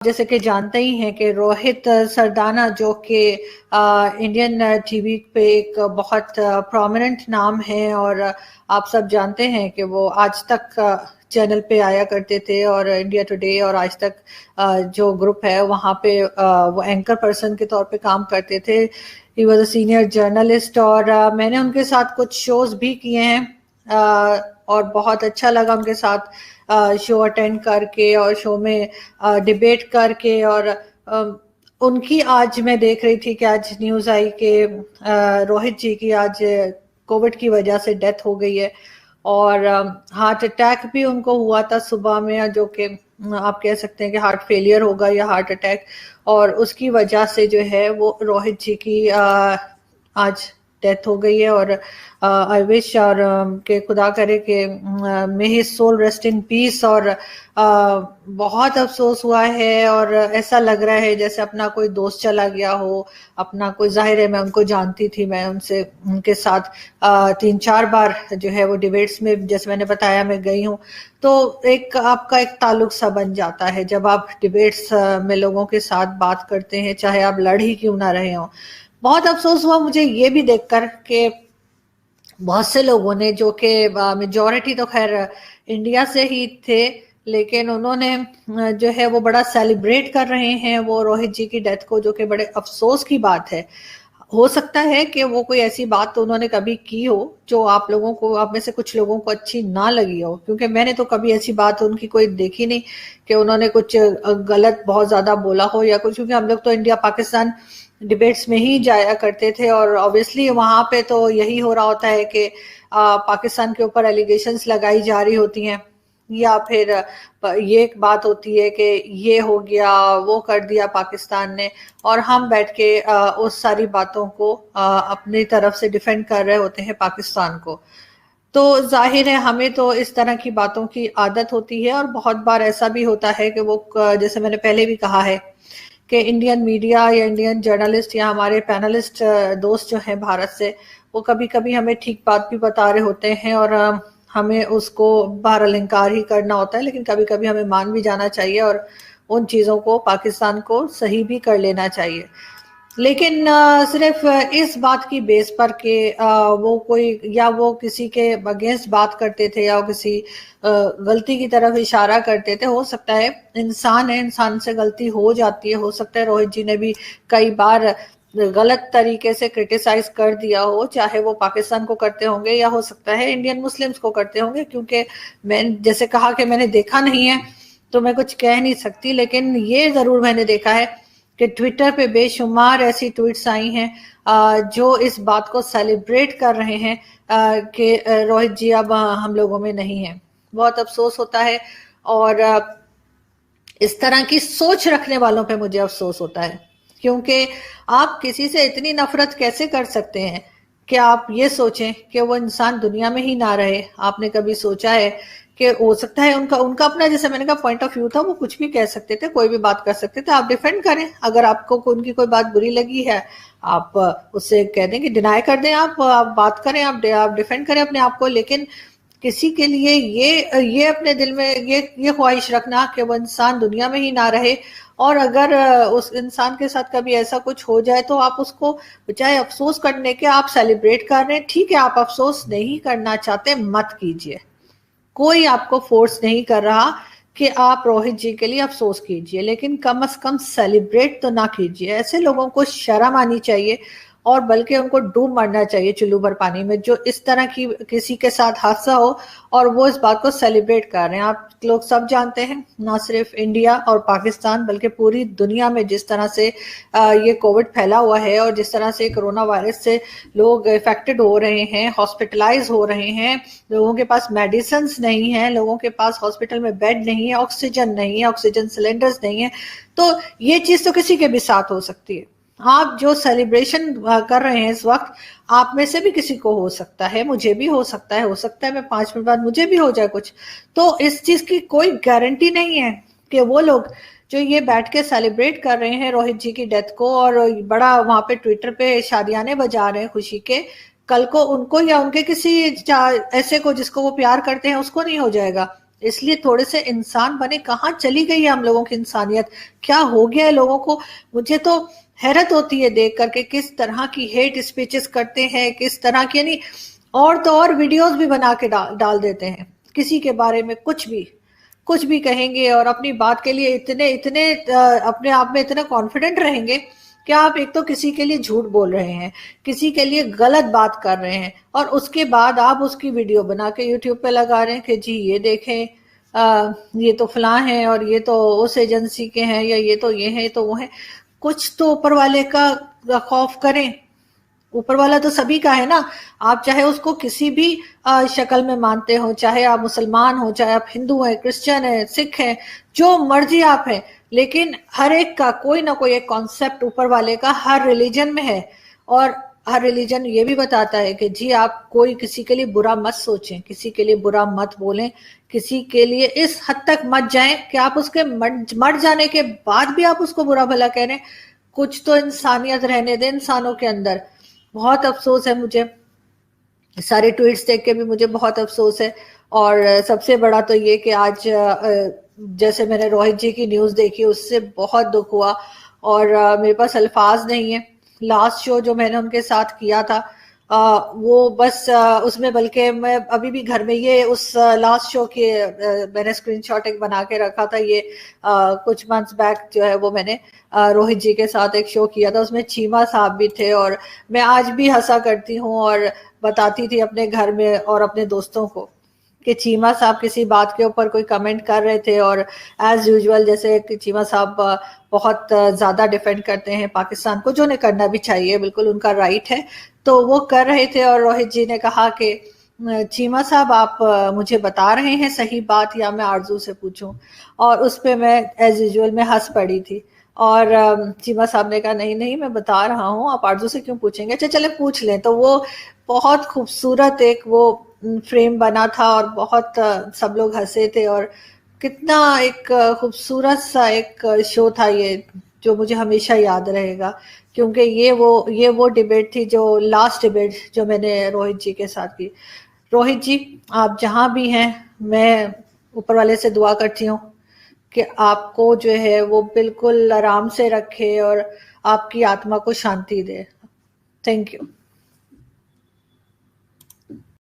जैसे कि जानते ही हैं कि रोहित सरदाना जो कि इंडियन टीवी पे एक बहुत प्रोमिनेंट नाम है, और आप सब जानते हैं कि वो आज तक चैनल पे आया करते थे, और इंडिया टुडे और आज तक जो ग्रुप है वहाँ पे वो एंकर पर्सन के तौर पे काम करते थे। He was a senior journalist, और मैंने उनके साथ कुछ शोज भी किए हैं, और बहुत अच्छा लगा उनके साथ शो अटेंड करके और शो में डिबेट करके। और उनकी आज मैं देख रही थी कि आज न्यूज आई कि रोहित जी की आज कोविड की वजह से डेथ हो गई है, और हार्ट अटैक भी उनको हुआ था सुबह में, जो कि आप कह सकते हैं कि हार्ट फेलियर होगा या हार्ट अटैक, और उसकी वजह से जो है वो रोहित जी की आज डेथ हो गई है। और आई विश और के खुदा करे कि may his soul rest in peace. और बहुत अफसोस हुआ है, और ऐसा लग रहा है जैसे अपना कोई दोस्त चला गया हो, अपना कोई, जाहिर है मैं उनको जानती थी, मैं उनसे उनके साथ 3-4 बार जो है वो डिबेट्स में, जैसे मैंने बताया, मैं गई हूँ। तो एक आपका एक ताल्लुक सा बन जाता है जब आप डिबेट्स में लोगों के साथ बात करते हैं, चाहे आप लड़ ही क्यों ना रहे हों। बहुत अफसोस हुआ मुझे ये भी देखकर कि बहुत से लोगों ने, जो कि मेजॉरिटी तो खैर इंडिया से ही थे, लेकिन उन्होंने जो है वो बड़ा सेलिब्रेट कर रहे हैं वो रोहित जी की डेथ को, जो कि बड़े अफसोस की बात है। हो सकता है कि वो कोई ऐसी बात तो उन्होंने कभी की हो जो आप लोगों को, आप में से कुछ लोगों को अच्छी ना लगी हो, क्योंकि मैंने तो कभी ऐसी बात उनकी कोई देखी नहीं कि उन्होंने कुछ गलत बहुत ज्यादा बोला हो या कुछ। क्योंकि हम लोग तो इंडिया पाकिस्तान डिबेट्स में ही जाया करते थे, और ऑब्वियसली वहां पे तो यही हो रहा होता है कि पाकिस्तान के ऊपर एलिगेशंस लगाई जा रही होती हैं, या फिर ये एक बात होती है कि ये हो गया, वो कर दिया पाकिस्तान ने, और हम बैठ के उस सारी बातों को अपनी तरफ से डिफेंड कर रहे होते हैं पाकिस्तान को। तो जाहिर है हमें तो इस तरह की बातों की आदत होती है, और बहुत बार ऐसा भी होता है कि वो, जैसे मैंने पहले भी कहा है, कि इंडियन मीडिया या इंडियन जर्नलिस्ट या हमारे पैनलिस्ट दोस्त जो हैं भारत से, वो कभी कभी हमें ठीक बात भी बता रहे होते हैं, और हमें उसको बहरहाल इनकार ही करना होता है, लेकिन कभी कभी हमें मान भी जाना चाहिए और उन चीज़ों को, पाकिस्तान को सही भी कर लेना चाहिए। लेकिन सिर्फ इस बात की बेस पर कि वो कोई, या वो किसी के अगेंस्ट बात करते थे या वो किसी गलती की तरफ इशारा करते थे। हो सकता है, इंसान है, इंसान से गलती हो जाती है। हो सकता है रोहित जी ने भी कई बार गलत तरीके से क्रिटिसाइज कर दिया हो, चाहे वो पाकिस्तान को करते होंगे या हो सकता है इंडियन मुस्लिम्स को करते होंगे, क्योंकि मैं जैसे कहा कि मैंने देखा नहीं है तो मैं कुछ कह नहीं सकती। लेकिन ये जरूर मैंने देखा है कि ट्विटर पे बेशुमार ऐसी ट्वीट्स आई हैं जो इस बात को सेलिब्रेट कर रहे हैं कि रोहित जी अब हम लोगों में नहीं है। बहुत अफसोस होता है, और इस तरह की सोच रखने वालों पे मुझे अफसोस होता है, क्योंकि आप किसी से इतनी नफरत कैसे कर सकते हैं कि आप ये सोचें कि वो इंसान दुनिया में ही ना रहे। आपने कभी सोचा है कि हो सकता है उनका उनका अपना, जैसे मैंने कहा, पॉइंट ऑफ व्यू था, वो कुछ भी कह सकते थे, कोई भी बात कर सकते थे, आप डिफेंड करें। अगर आपको उनकी कोई बात बुरी लगी है, आप उससे कह दें कि डिनाई कर दें, आप बात करें, आप डिफेंड करें अपने आप को। लेकिन किसी के लिए ये अपने दिल में ये ख्वाहिश रखना कि वो इंसान दुनिया में ही ना रहे, और अगर उस इंसान के साथ कभी ऐसा कुछ हो जाए तो आप उसको, बजाय अफसोस करने के, आप सेलिब्रेट कर रहे हैं। ठीक है, आप अफसोस नहीं करना चाहते, मत कीजिए, कोई आपको फोर्स नहीं कर रहा कि आप रोहित जी के लिए अफसोस कीजिए, लेकिन कम से कम सेलिब्रेट तो ना कीजिए। ऐसे लोगों को शर्म आनी चाहिए, और बल्कि उनको डूब मरना चाहिए चुल्लू भर पानी में, जो इस तरह की किसी के साथ हादसा हो और वो इस बात को सेलिब्रेट कर रहे हैं। आप लोग सब जानते हैं, ना सिर्फ इंडिया और पाकिस्तान बल्कि पूरी दुनिया में जिस तरह से ये कोविड फैला हुआ है, और जिस तरह से कोरोना वायरस से लोग इफेक्टेड हो रहे हैं, हॉस्पिटलाइज हो रहे हैं, लोगों के पास मेडिसिन नहीं है, लोगों के पास हॉस्पिटल में बेड नहीं है, ऑक्सीजन नहीं है, ऑक्सीजन सिलेंडर्स नहीं है। तो ये चीज तो किसी के भी साथ हो सकती है। आप जो सेलिब्रेशन कर रहे हैं इस वक्त, आप में से भी किसी को हो सकता है, मुझे भी हो सकता है मैं 5 मिनट बाद मुझे भी हो जाए कुछ। तो इस चीज की कोई गारंटी नहीं है कि वो लोग जो ये बैठ के सेलिब्रेट कर रहे हैं रोहित जी की डेथ को, और बड़ा वहां पे ट्विटर पे शादियाने बजा रहे हैं खुशी के, कल को उनको या उनके किसी ऐसे को जिसको वो प्यार करते हैं उसको नहीं हो जाएगा। इसलिए थोड़े से इंसान बने। कहाँ चली गई है हम लोगों की इंसानियत? क्या हो गया है लोगों को? मुझे तो हैरत होती है देख करके किस तरह की हेट स्पीचेस करते हैं, किस तरह की, यानी और तो और वीडियोस भी बना के डाल देते हैं किसी के बारे में, कुछ भी कहेंगे और अपनी बात के लिए इतने इतने अपने आप में इतने कॉन्फिडेंट रहेंगे कि आप एक तो किसी के लिए झूठ बोल रहे हैं, किसी के लिए गलत बात कर रहे हैं, और उसके बाद आप उसकी वीडियो बना के यूट्यूब पे लगा रहे हैं कि जी ये देखें, ये तो फलां है और ये तो उस एजेंसी के हैं, या ये तो ये है, तो वो है। कुछ तो ऊपर वाले का खौफ करें। ऊपर वाला तो सभी का है ना। आप चाहे उसको किसी भी शक्ल में मानते हो, चाहे आप मुसलमान हो, चाहे आप हिंदू हैं, क्रिश्चियन है, सिख हैं, जो मर्जी आप हैं, लेकिन हर एक का कोई ना कोई एक कॉन्सेप्ट ऊपर वाले का हर रिलीजन में है। और हर रिलीजन ये भी बताता है कि जी आप कोई किसी के लिए बुरा मत सोचें, किसी के लिए बुरा मत बोलें, किसी के लिए इस हद तक मत जाएं कि आप उसके मर जाने के बाद भी आप उसको बुरा भला कह रहे हैं। कुछ तो इंसानियत रहने दें इंसानों के अंदर। बहुत अफसोस है मुझे, सारे ट्वीट्स देख के भी मुझे बहुत अफसोस है। और सबसे बड़ा तो ये कि आज जैसे मैंने रोहित जी की न्यूज़ देखी उससे बहुत दुख हुआ, और मेरे पास अल्फाज नहीं है। लास्ट शो जो मैंने उनके साथ किया था वो बस उसमें, बल्कि मैं अभी भी घर में ये उस लास्ट शो के मैंने स्क्रीनशॉट एक बना के रखा था। ये कुछ मंथ्स बैक जो है वो मैंने रोहित जी के साथ एक शो किया था, उसमें चीमा साहब भी थे, और मैं आज भी हंसा करती हूँ और बताती थी अपने घर में और अपने दोस्तों को कि चीमा साहब किसी बात के ऊपर कोई कमेंट कर रहे थे, और एज यूजुअल जैसे कि चीमा साहब बहुत ज़्यादा डिफेंड करते हैं पाकिस्तान को, जो उन्हें करना भी चाहिए, बिल्कुल उनका राइट है, तो वो कर रहे थे। और रोहित जी ने कहा कि चीमा साहब आप मुझे बता रहे हैं सही बात या मैं आरजू से पूछूं? और उस पर मैं एज यूजुअल में हंस पड़ी थी। और चीमा साहब ने कहा नहीं नहीं मैं बता रहा हूँ, आप आरजू से क्यों पूछेंगे, अच्छा चले पूछ लें। तो वो बहुत खूबसूरत एक वो फ्रेम बना था और बहुत सब लोग हंसे थे, और कितना एक खूबसूरत सा एक शो था ये, जो मुझे हमेशा याद रहेगा। क्योंकि ये वो डिबेट थी, जो लास्ट डिबेट जो मैंने रोहित जी के साथ की। रोहित जी आप जहाँ भी हैं, मैं ऊपर वाले से दुआ करती हूँ कि आपको जो है वो बिल्कुल आराम से रखे और आपकी आत्मा को शांति दे। Thank you.